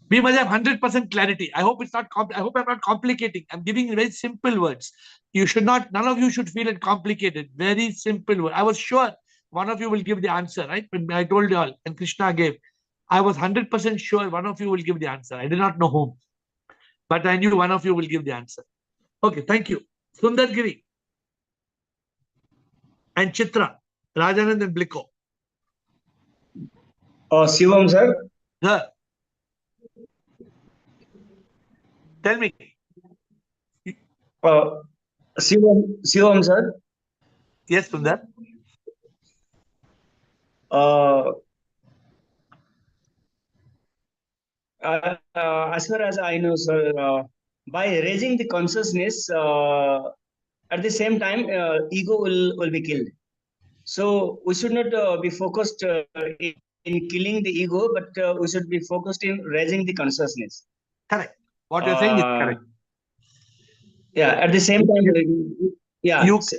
We must have 100% clarity. I hope it's not. I hope I'm not complicating. I'm giving very simple words. You should not. None of you should feel it complicated. Very simple word. I was sure one of you will give the answer, right? When I told you all, and Krishna gave. I was 100% sure one of you will give the answer. I did not know whom, but I knew one of you will give the answer. Okay, thank you, Sundar Giri and Chitra, Rajanand and Bliko. Shivam sir. Yeah. Tell me. Shivam sir. Yes, Sundar. As far as I know, sir, by raising the consciousness, at the same time, ego will be killed. So we should not be focused in killing the ego, but we should be focused in raising the consciousness. Correct. What you're saying is correct. Yeah. At the same time,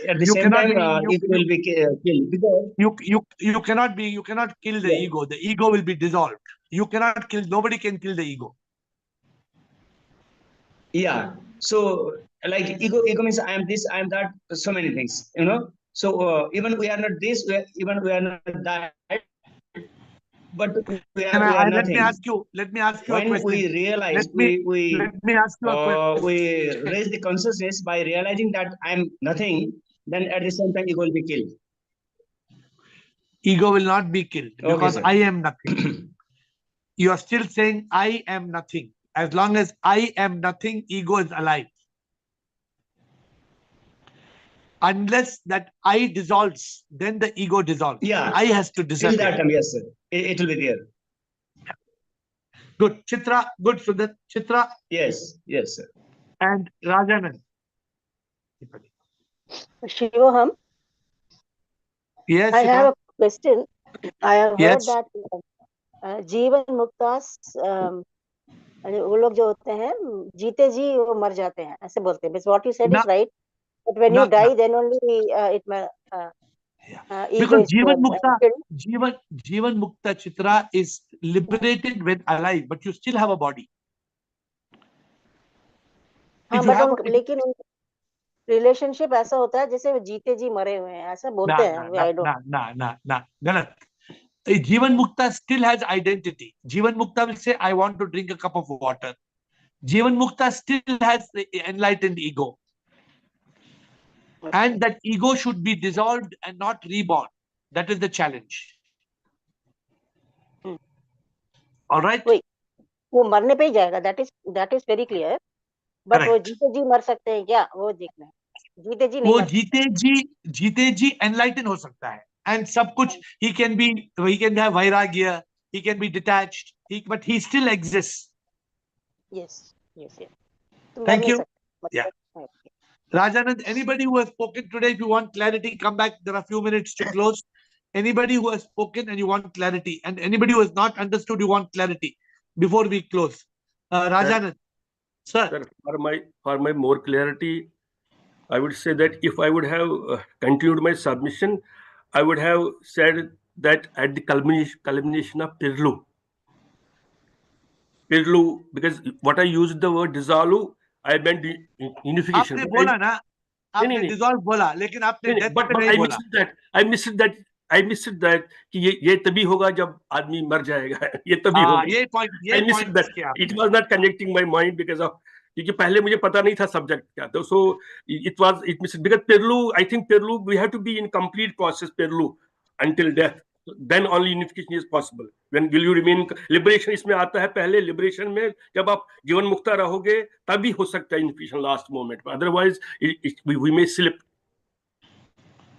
at the same time, ego will be killed because you cannot kill the ego. The ego will be dissolved. You cannot kill. Nobody can kill the ego. Yeah. So like ego means I am this, I am that. So many things, you know. So even we are not this, even we are not that. But we are nothing. Let me ask you when a question. We realize let me ask you a question. We raise the consciousness by realizing that I'm nothing. Then at the same time, ego will be killed. Ego will not be killed because sir. I am nothing. You are still saying I am nothing. As long as I am nothing, ego is alive. Unless that I dissolves, then the ego dissolves. Yeah. I has to disappear. Till that time, yes, sir. It will be there. Good. Chitra, good, Sundar. Chitra. Yes, sir. And Rajanand. Shivoham. Yes. I have a question. I have heard Yes. that जीवन मुक्तास वो लोग जो होते हैं जीते जी वो मर जाते हैं ऐसे बोलते हैं. What you said is right, but when you die then only it may ego because is Jivan Mukta Chitra is liberated when alive, but you still have a body. हाँ, but लेकिन रिलेशनशिप ऐसा होता है जैसे वो जीते जी मरे हुए हैं ऐसा बोलते हैं. I don't. गलत. Jivan Mukta still has identity. Jivan Mukta will say, I want to drink a cup of water. Jivan Mukta still has the enlightened ego. And that ego should be dissolved and not reborn. That is the challenge. All right? Wait, वो मरने पे ही जाएगा. That is very clear. But वो जीते जी मर सकते हैं क्या? वो देखना है. जीते जी नहीं. वो जीते जी enlighten हो सकता है. And सब कुछ, he can have vairagya, he can be detached, but he still exists. Yes. Thank you. Yeah. Rajanand, anybody who has spoken today, if you want clarity, come back. There are a few minutes to close. Anybody who has spoken and you want clarity, and anybody who has not understood, you want clarity before we close. Rajanand, sir. For my more clarity, I would say that if I would have continued my submission, I would have said that at the culmination of Pirlu, because what I used the word dissolve, I meant unification. आपने बोला ना, आपने dissolve बोला, लेकिन आपने death पे नहीं बोला. I missed that कि ये तभी होगा जब आदमी मर जाएगा. ये तभी होगा. ये point that. It was not connecting my mind because of क्योंकि पहले मुझे पता नहीं था subject क्या. So it missed because I think Pirlu we have to be in complete process Pirlu until death. Then only unification is possible. When will you remain liberation इसमें आता है. पहले liberation में जब आप जीवन मुक्ता रहोगे तभी हो सकता है unification last moment. Otherwise we may slip.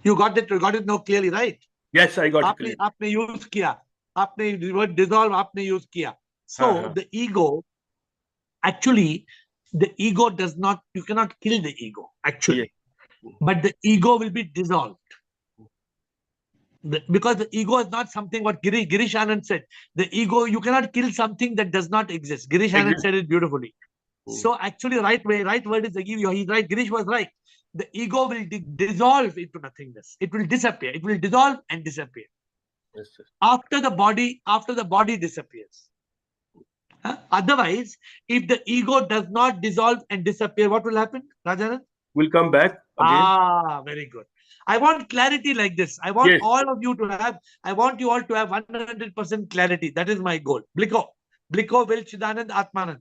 You got it now clearly, right? Yes, I got it clearly. आपने use किया, आपने word dissolve आपने use किया. So the ego, actually, the ego does not. You cannot kill the ego actually, but the ego will be dissolved. Because the ego is not something what Girish Anand said. The ego, you cannot kill something that does not exist. Girish Anand said it beautifully. So actually, right word is the ego. He's right. Girish was right. The ego will dissolve into nothingness. It will disappear. It will dissolve and disappear. Yes, sir. After the body disappears. Otherwise, if the ego does not dissolve and disappear, what will happen, Rajanand? Will come back again. Very good. I want clarity like this. I want all of you to have, I want you all to have 100% clarity. That is my goal. Bliko will Chidanand Atmanand.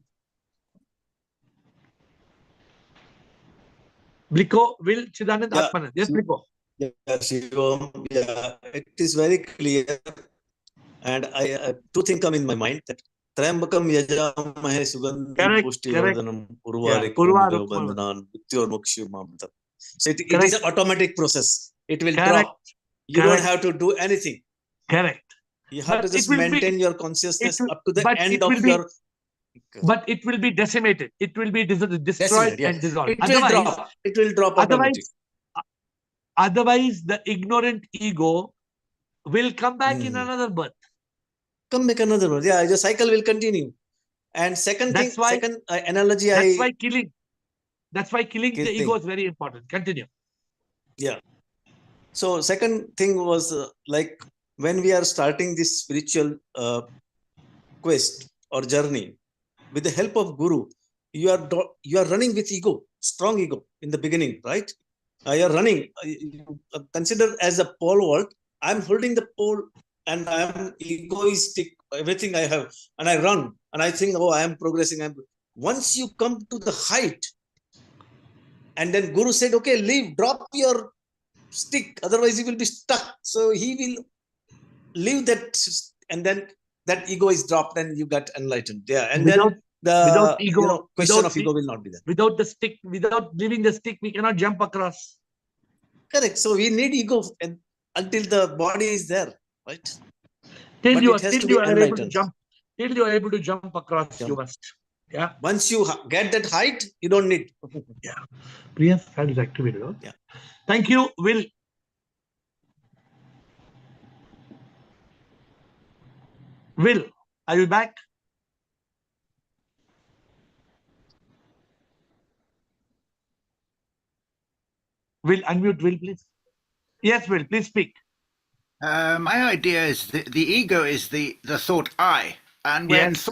Bliko will Chidanand Atmanand. Yes, Bliko. Yeah, Shivam, yeah, it is very clear. And I two things come in my mind that Trambakam Yajamahe Sugandham Pushti Vardhanam Urvarikam Bandhanan Mrityormokshu Mamtam. So it is an automatic process. It will drop. You don't have to do anything. Correct. You have to just maintain your consciousness up to the end of your. But it will be decimated. It will be destroyed and dissolved. It will drop. Otherwise, the ignorant ego will come back in another birth. Come back another birth. Yeah, the cycle will continue. And second analogy. That's why killing the ego is very important. Continue. Yeah. So second thing was like when we are starting this spiritual quest or journey, with the help of Guru, you are running with ego, strong ego in the beginning, right? You are running. Consider as a pole vault. I'm holding the pole and I am egoistic. Everything I have, and I run and I think, oh, I am progressing. Once you come to the height. And then Guru said, okay, leave, drop your stick, otherwise you will be stuck. So he will leave that, and then that ego is dropped and you got enlightened. Yeah, and then the ego, question of ego will not be there. Without the stick, without leaving the stick, we cannot jump across. Correct. So we need ego until the body is there, right? Till you are able to jump. Till you are able to jump across, you must. Yeah. Once you get that height, you don't need. Yeah. Priya's hand is activated. Huh? Yeah. Thank you, Will. Will, are you back? Will, unmute Will, please. Yes, Will, please speak. My idea is the ego is the thought I, and when Yes.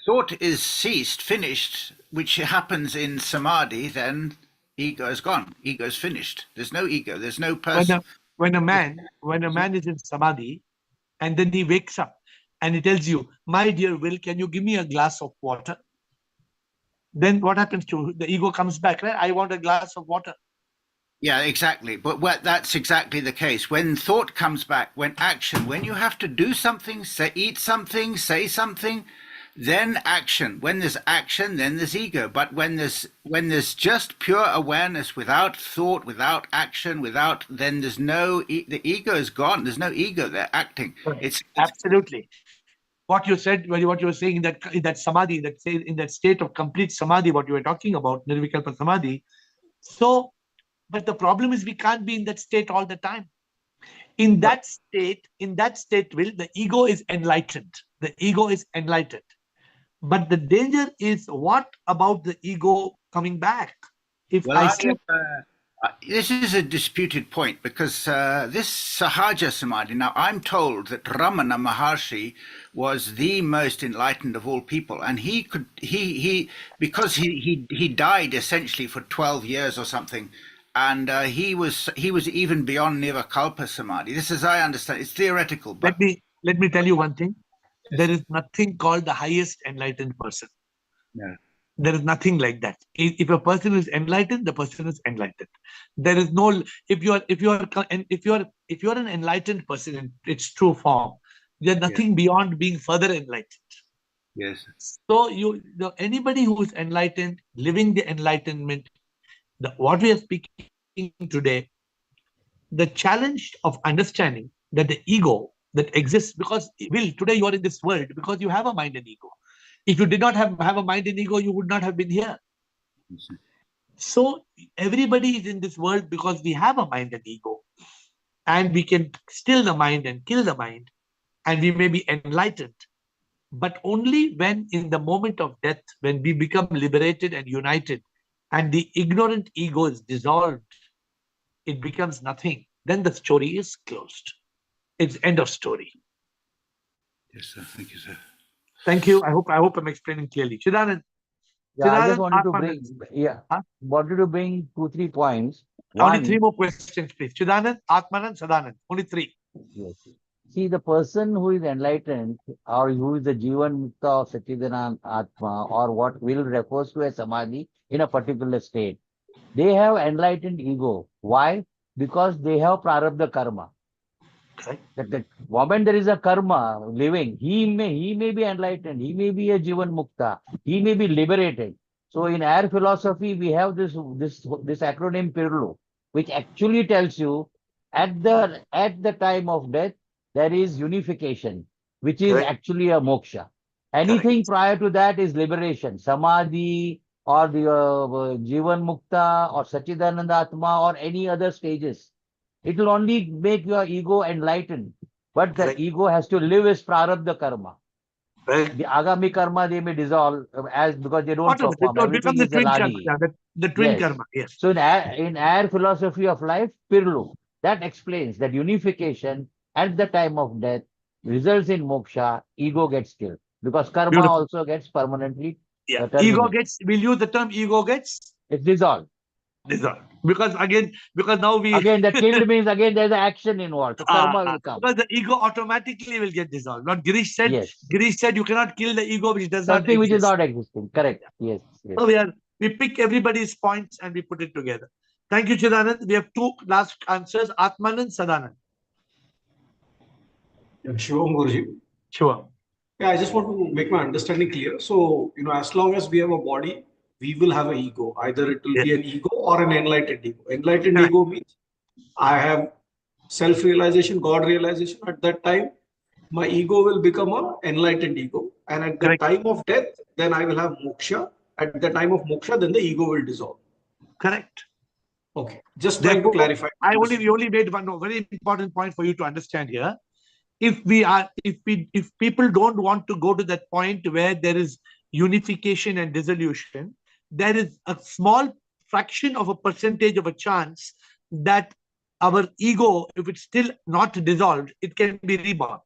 thought is ceased, finished, which happens in samadhi, then ego is gone. Ego is finished. There's no ego. There's no person. When a man is in samadhi, and then he wakes up and he tells you, "My dear Will, can you give me a glass of water?" Then what happens to the ego? Comes back, right? I want a glass of water. Yeah, exactly. But that's exactly the case. When thought comes back, when action, when you have to do something, eat something, say something, then action. When there's action, then there's ego. But when there's just pure awareness without thought, without action, then there's no the ego is gone. There's no ego there acting. It's absolutely what you said. What you were saying in that samadhi, in that state of complete samadhi, what you were talking about, nirvikalpa samadhi. So, but the problem is we can't be in that state all the time. In that state, Will, the ego is enlightened. The ego is enlightened. But the danger is, what about the ego coming back? If this is a disputed point, because this Sahaja Samadhi, now I'm told that Ramana Maharshi was the most enlightened of all people, and because he died essentially for 12 years or something, and he was even beyond Nirvikalpa Samadhi. This, as I understand, it's theoretical. But let me tell you one thing. There is nothing called the highest enlightened person. Yeah. There is nothing like that. If a person is enlightened, the person is enlightened. There is no, if you're an enlightened person in its true form, there's nothing beyond being further enlightened. Yes. So anybody who is enlightened, living the enlightenment, what we are speaking today, the challenge of understanding that the ego that exists, because Will, today you are in this world because you have a mind and ego. If you did not have a mind and ego, you would not have been here. So everybody is in this world because we have a mind and ego, and we can still the mind and kill the mind, and we may be enlightened, but only when in the moment of death, when we become liberated and united, and the ignorant ego is dissolved, it becomes nothing. Then the story is closed. It's end of story. Yes, sir. Thank you, sir. Thank you. I hope I'm explaining clearly. Chidanand. Yeah, I just wanted to bring 2-3 points. Only 3 more questions, please. Chidanand, Atmanand, Sadanand. Only 3. Yes. See, the person who is enlightened, or who is the Jivan Mukta or Satchidanand Atma, or what Will refers to as Samadhi in a particular state, they have enlightened ego. Why? Because they have prarabdha karma. Okay. That the moment there is a karma living, he may be enlightened, he may be a Jivan Mukta, he may be liberated. So in AiR philosophy, we have this acronym PIRLU, which actually tells you at the time of death, there is unification, which is actually a moksha. Anything prior to that is liberation, samadhi, or the Jivan Mukta, or Satchidananda Atma, or any other stages. It will only make your ego enlightened. But the ego has to live its prarabdha karma. The agami karma they may dissolve because they don't perform. Everything is a ladi. The twin karma, yes. So in AiR philosophy of life, Pirlu, that explains that unification at the time of death results in moksha, ego gets killed. Because karma also gets permanently terminated. Ego gets, we'll use the term ego gets? It's dissolved. Dissolved. Because now the killed means again there's an action involved. So karma will come. Because the ego automatically will get dissolved. What Girish said, Girish said you cannot kill the ego which does not exist. Something which is not existing. Correct. Yes. So we pick everybody's points and we put it together. Thank you, Chidanand. We have 2 last answers, Atmanand, Sadanand. Shivam Guruji. Sure. Yeah, I just want to make my understanding clear. So, as long as we have a body, we will have an ego. Either it will be an ego or an enlightened ego. Enlightened ego means I have self-realization, God realization. At that time, my ego will become an enlightened ego. And at the time of death, then I will have moksha. At the time of moksha, then the ego will dissolve. Correct. Okay. Just trying to clarify. We only made one very important point for you to understand here. if people don't want to go to that point where there is unification and dissolution, there is a small fraction of a percentage of a chance that our ego, if it's still not dissolved, it can be reborn.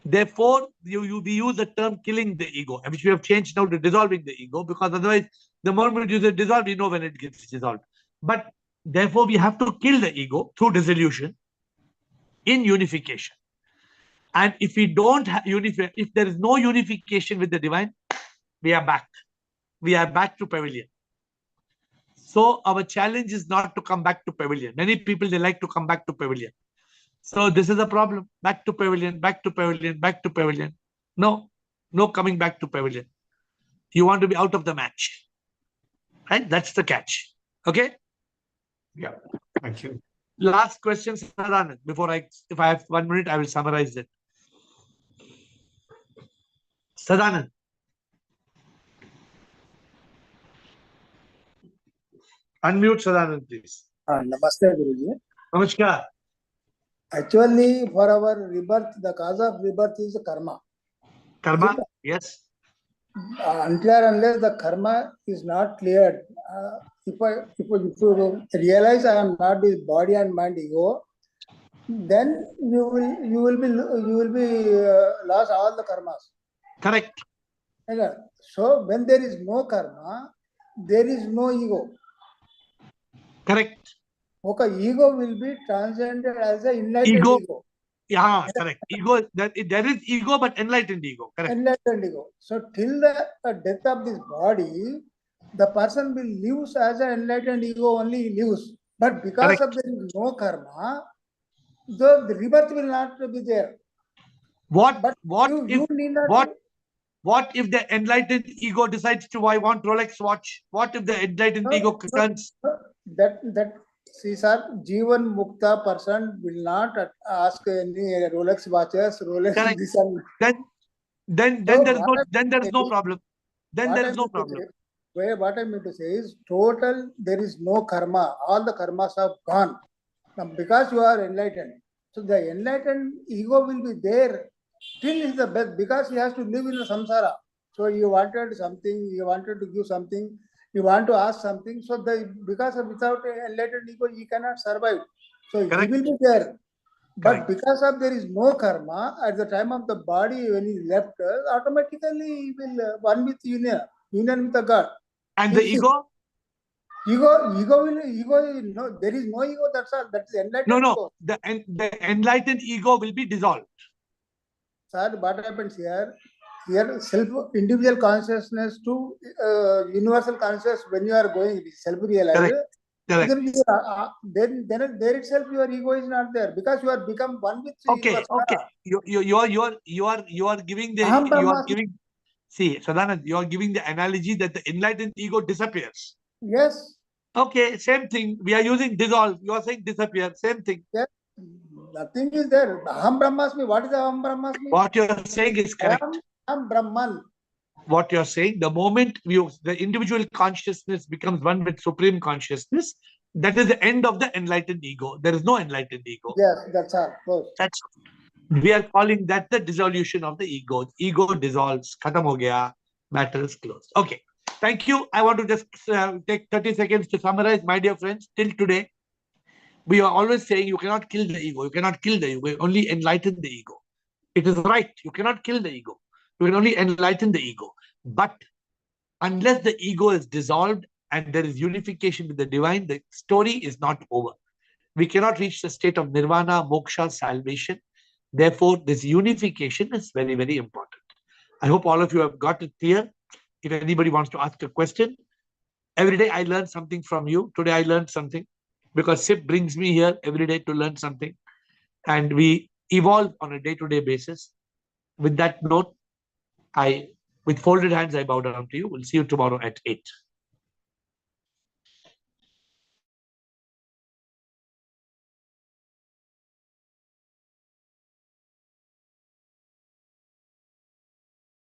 Therefore, we use the term killing the ego, which we have changed now to dissolving the ego, because otherwise, the moment you say dissolve, you know when it gets dissolved. But therefore, we have to kill the ego through dissolution in unification. And if we don't if there is no unification with the divine, we are back. We are back to pavilion. So our challenge is not to come back to pavilion. Many people, they like to come back to pavilion. So this is a problem. Back to pavilion, back to pavilion, back to pavilion. No coming back to pavilion. You want to be out of the match. Right? That's the catch. Okay? Yeah. Thank you. Last question, Sadanand. Before if I have 1 minute, I will summarize it. Sadanand. Unmute Sadanand, please. Namaste, Guruji. Namaskar. Actually, for our rebirth, the cause of rebirth is karma. Karma, yes. Until unless the karma is not cleared, if you realize I am not this body and mind ego, then you will be lost all the karmas. Correct. So when there is no karma, there is no ego. Correct. Okay, ego will be transcended as an enlightened ego. Yeah, correct. Ego, there is ego, but enlightened ego. Correct. Enlightened ego. So till the death of this body, the person will live as an enlightened ego only lives. But because of there is no karma, the rebirth will not be there. What if the enlightened ego decides to, I want Rolex watch? What if the enlightened ego turns? See, sir, Jivan Mukta person will not ask any Rolex watches, Rolex this and then there is no problem. Then there is no problem. What I mean to say is, total, there is no karma. All the karmas are gone. Now, because you are enlightened. So the enlightened ego will be there till is the best, because he has to live in the samsara. So you wanted something, you wanted to give something, you want to ask something. So because without enlightened ego, he cannot survive. So he will be there. But because of there is no karma, at the time of the body when he left, automatically he will one with union with the God. And the ego? Ego no, there is no ego, that's all. That is enlightened ego. The enlightened ego will be dissolved. Sir, what happens here? Here, individual consciousness to universal consciousness, when you are going self-realized, then there itself your ego is not there, because you are become one with you are giving see, Sadanand, you are giving the analogy that the enlightened ego disappears. Yes. Okay, same thing. We are using dissolve. You are saying disappear. Same thing. Yes. Nothing is there. Aham Brahmasmi. What is Aham Brahmasmi? What you are saying is correct. Aham Brahman. What you are saying, the moment the individual consciousness becomes one with supreme consciousness, that is the end of the enlightened ego. There is no enlightened ego. Yes, that's all. We are calling that the dissolution of the ego. Ego dissolves. Khatam ho gaya. Matter is closed. Okay. Thank you. I want to just take 30 seconds to summarize, my dear friends. Till today, we are always saying you cannot kill the ego. You cannot kill the ego. You only enlighten the ego. It is right. You cannot kill the ego. You can only enlighten the ego. But unless the ego is dissolved and there is unification with the divine, the story is not over. We cannot reach the state of nirvana, moksha, salvation. Therefore, this unification is very, very important. I hope all of you have got it clear. If anybody wants to ask a question, every day I learn something from you. Today I learned something, because SIP brings me here every day to learn something. And we evolve on a day-to-day basis. With that note, with folded hands, I bow down to you. We'll see you tomorrow at 8.